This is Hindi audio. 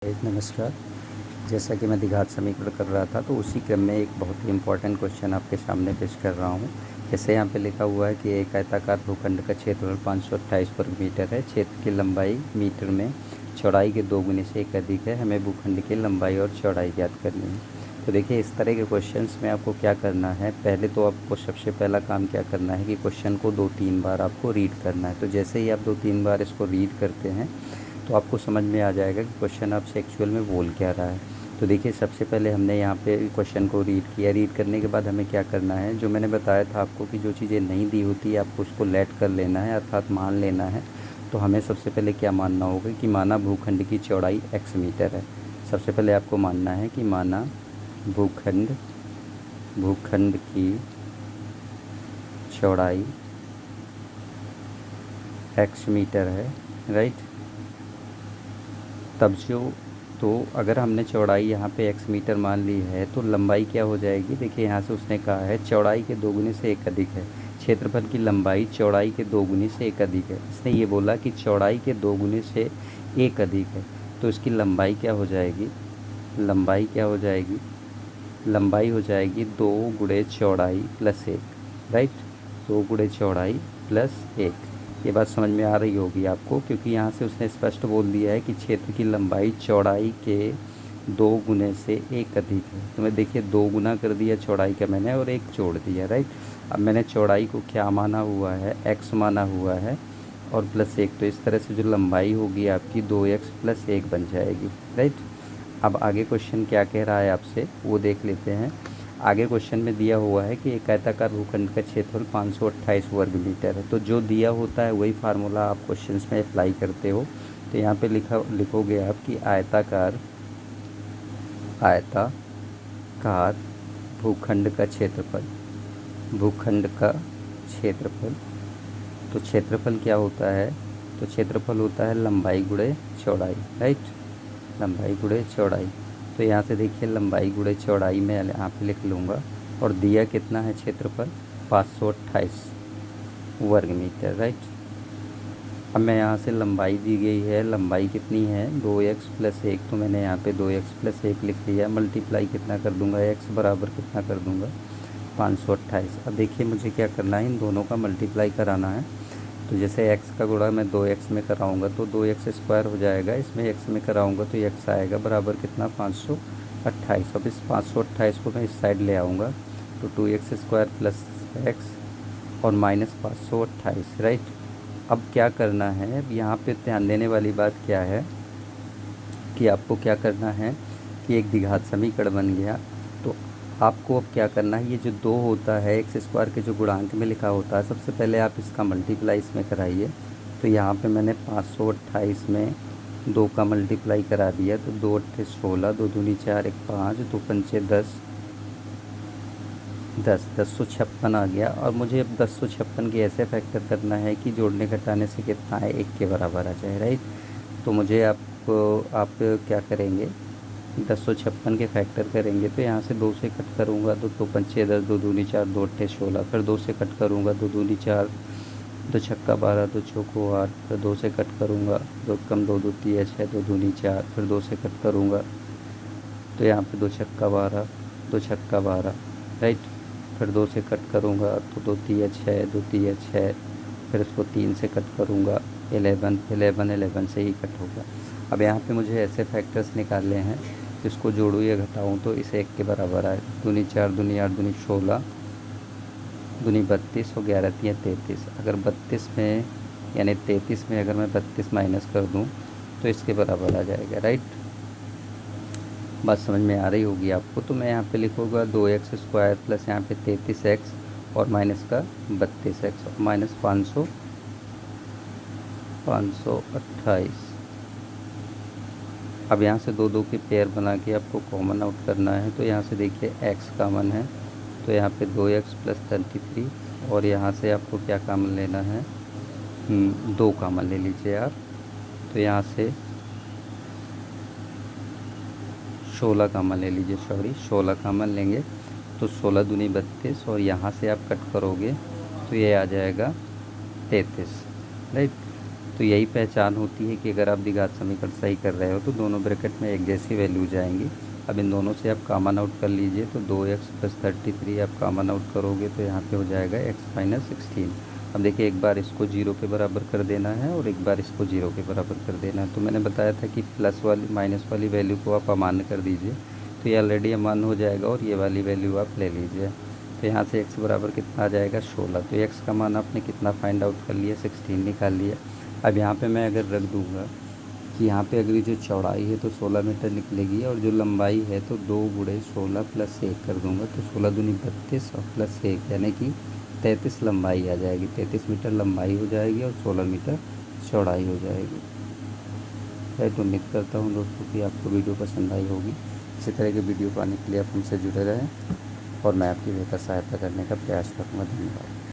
नमस्कार। जैसा कि मैं द्विघात समीकरण कर रहा था तो उसी क्रम में एक बहुत ही इम्पोर्टेंट क्वेश्चन आपके सामने पेश कर रहा हूँ। जैसे यहाँ पे लिखा हुआ है कि एक आयताकार भूखंड का क्षेत्रफल 528 वर्ग मीटर है। क्षेत्र की लंबाई मीटर में, चौड़ाई के 2 गुने से एक अधिक है। हमें भूखंड की लंबाई और चौड़ाई ज्ञात करनी है। तो देखिए, इस तरह के क्वेश्चंस में आपको क्या करना है, पहले तो आपको सबसे पहला काम क्या करना है कि क्वेश्चन को 2-3 बार आपको रीड करना है। तो जैसे ही आप 2-3 बार इसको रीड करते हैं तो आपको समझ में आ जाएगा कि क्वेश्चन आपसे एक्चुअल में बोल क्या रहा है। तो देखिए, सबसे पहले हमने यहाँ पे क्वेश्चन को रीड किया। रीड करने के बाद हमें क्या करना है, जो मैंने बताया था आपको कि जो चीज़ें नहीं दी होती आपको उसको लेट कर लेना है, अर्थात मान लेना है। तो हमें सबसे पहले क्या मानना होगा कि माना भूखंड की चौड़ाई x मीटर है। सबसे पहले आपको मानना है कि माना भूखंड की चौड़ाई x मीटर है, राइट। तब तो अगर हमने चौड़ाई यहाँ पे x मीटर मान ली है तो लंबाई क्या हो जाएगी। देखिए, यहाँ से उसने कहा है चौड़ाई के 2 गुने से एक अधिक है। क्षेत्रफल की लंबाई चौड़ाई के 2 गुने से एक अधिक है। इसने ये बोला कि चौड़ाई के 2 गुने से एक अधिक है, तो इसकी लंबाई क्या हो जाएगी, लंबाई क्या हो जाएगी, लंबाई हो जाएगी 2 गुणे चौड़ाई प्लस 1, राइट। 2 गुणे चौड़ाई प्लस 1। ये बात समझ में आ रही होगी आपको, क्योंकि यहाँ से उसने स्पष्ट बोल दिया है कि क्षेत्र की लंबाई चौड़ाई के 2 गुने से एक अधिक है। तो मैं देखिए 2 गुना कर दिया चौड़ाई का मैंने और 1 जोड़ दिया, राइट। अब मैंने चौड़ाई को क्या माना हुआ है, x माना हुआ है और प्लस 1। तो इस तरह से जो लंबाई होगी आपकी 2x प्लस 1 बन जाएगी, राइट। अब आगे क्वेश्चन क्या कह रहा है आपसे वो देख लेते हैं। आगे क्वेश्चन में दिया हुआ है कि एक आयताकार भूखंड का क्षेत्रफल 528 वर्ग मीटर है। तो जो दिया होता है वही फार्मूला आप क्वेश्चंस में अप्लाई करते हो। तो यहाँ पे लिखोगे आप कि आयताकार भूखंड का क्षेत्रफल, भूखंड का क्षेत्रफल। तो क्षेत्रफल क्या होता है, तो क्षेत्रफल होता है लंबाई गुणे चौड़ाई, राइट। लंबाई गुणे चौड़ाई। तो यहाँ से देखिए लंबाई गुणे चौड़ाई मैं यहाँ पे लिख लूँगा और दिया कितना है क्षेत्रफल 528 वर्ग मीटर, राइट। अब मैं यहाँ से लंबाई दी गई है, लंबाई कितनी है 2x प्लस 1। तो मैंने यहाँ पे 2x प्लस 1 लिख लिया। मल्टीप्लाई कितना कर दूँगा, x बराबर कितना कर दूँगा 528। अब देखिए मुझे क्या करना है, इन दोनों का मल्टीप्लाई कराना है। तो जैसे x का गुणा मैं 2x में कराऊंगा तो 2x स्क्वायर हो जाएगा, इसमें x में कराऊंगा तो x आएगा बराबर कितना 528। अब इस 528 को मैं इस साइड ले आऊँगा तो 2x स्क्वायर प्लस x और माइनस 528, राइट। अब क्या करना है, अब यहाँ पे ध्यान देने वाली बात क्या है कि आपको क्या करना है कि एक द्विघात समीकरण बन गया। तो आपको अब क्या करना है, ये जो 2 होता है एक्स स्क्वायर के जो गुणांक में लिखा होता है, सबसे पहले आप इसका मल्टीप्लाई इसमें कराइए। तो यहाँ पे मैंने 528 में 2 का मल्टीप्लाई करा दिया। तो 2 अट्ठे 16, 2 दूनी 4, 1 5, 2 पंचे 10, 1056 आ गया। और मुझे अब 1056 के ऐसे फैक्टर करना है कि जोड़ने घटाने से कितना है 1 के बराबर आ जाए, राइट। तो मुझे आप क्या करेंगे, 1056 के फैक्टर करेंगे। तो यहाँ से 2 से कट करूँगा तो 2 पंचे 10, 2 दूनी 4, 2 अट्ठे 16। फिर 2 से कट करूँगा 2 दूनी 4, 2 छक्का 12, 2 चौको 8। फिर 2 से कट करूँगा 2 कम 2 दो तिया 6, 2 दूनी 4। फिर 2 से कट करूँगा तो यहाँ पे 2 छक्का 12, 2 छक्का 12, राइट। फिर 2 से कट करूँगा तो 2 तिया 6, 2 तिया 6। फिर इसको 3 से कट करूँगा 11, 11 से ही कट होगा। अब यहाँ पे मुझे ऐसे फैक्टर्स निकालने हैं, इसको जोड़ूँ या घटाऊँ तो इसे 1 के बराबर आए। दूनी 4, दूनी 8, दूनी 16, दूनी 32 और 11 तिया 33। अगर 32 में यानी 33 में अगर मैं 32 माइनस कर दूँ तो इसके बराबर आ जाएगा, राइट। बात समझ में आ रही होगी आपको। तो मैं यहाँ पे लिखूँगा 2x स्क्वायर प्लस यहाँ पे 33x और माइनस का 32x और माइनस 528। अब यहाँ से 2 2 के पेयर बना के आपको कॉमन आउट करना है। तो यहाँ से देखिए x कॉमन है तो यहाँ पे 2x प्लस 33 और यहाँ से आपको क्या कॉमन लेना है, 2 कॉमन ले लीजिए आप। तो यहाँ से 16 कॉमन ले लीजिए, 16 कॉमन लेंगे तो 16 दूनी 32 और यहाँ से आप कट करोगे तो ये आ जाएगा 33, राइट। तो यही पहचान होती है कि अगर आप द्विघात समीकरण सही कर रहे हो तो दोनों ब्रैकेट में एक जैसी वैल्यू जाएंगी। अब इन दोनों से आप कॉमन आउट कर लीजिए, तो 2x + 33 आप कॉमन आउट करोगे तो यहाँ पे हो जाएगा x - 16। अब देखिए, एक बार इसको 0 के बराबर कर देना है और एक बार इसको 0 के बराबर कर देना है। तो मैंने बताया था कि प्लस वाली माइनस वाली वैल्यू को आप अमान्य कर दीजिए, तो ये ऑलरेडी अमान्य हो जाएगा और ये वाली वैल्यू आप ले लीजिए। तो यहाँ से x बराबर कितना आ जाएगा 16। तो x का मान आपने कितना फाइंड आउट कर लिया, 16 निकाल लिया। अब यहाँ पे मैं अगर रख दूँगा कि यहाँ पे अगर जो चौड़ाई है तो 16 मीटर निकलेगी और जो लंबाई है तो 2 × 16 + 1 कर दूँगा, तो 16 दूनी 32 और +1 यानी कि 33 लंबाई आ जाएगी। 33 मीटर लंबाई हो जाएगी और 16 मीटर चौड़ाई हो जाएगी। तो उम्मीद करता हूँ दोस्तों कि आपको वीडियो पसंद आई होगी। इसी तरह के वीडियो पाने के लिए आप हमसे जुड़े रहें और मैं आपकी बेहतर सहायता करने का प्रयास करूँगा। धन्यवाद।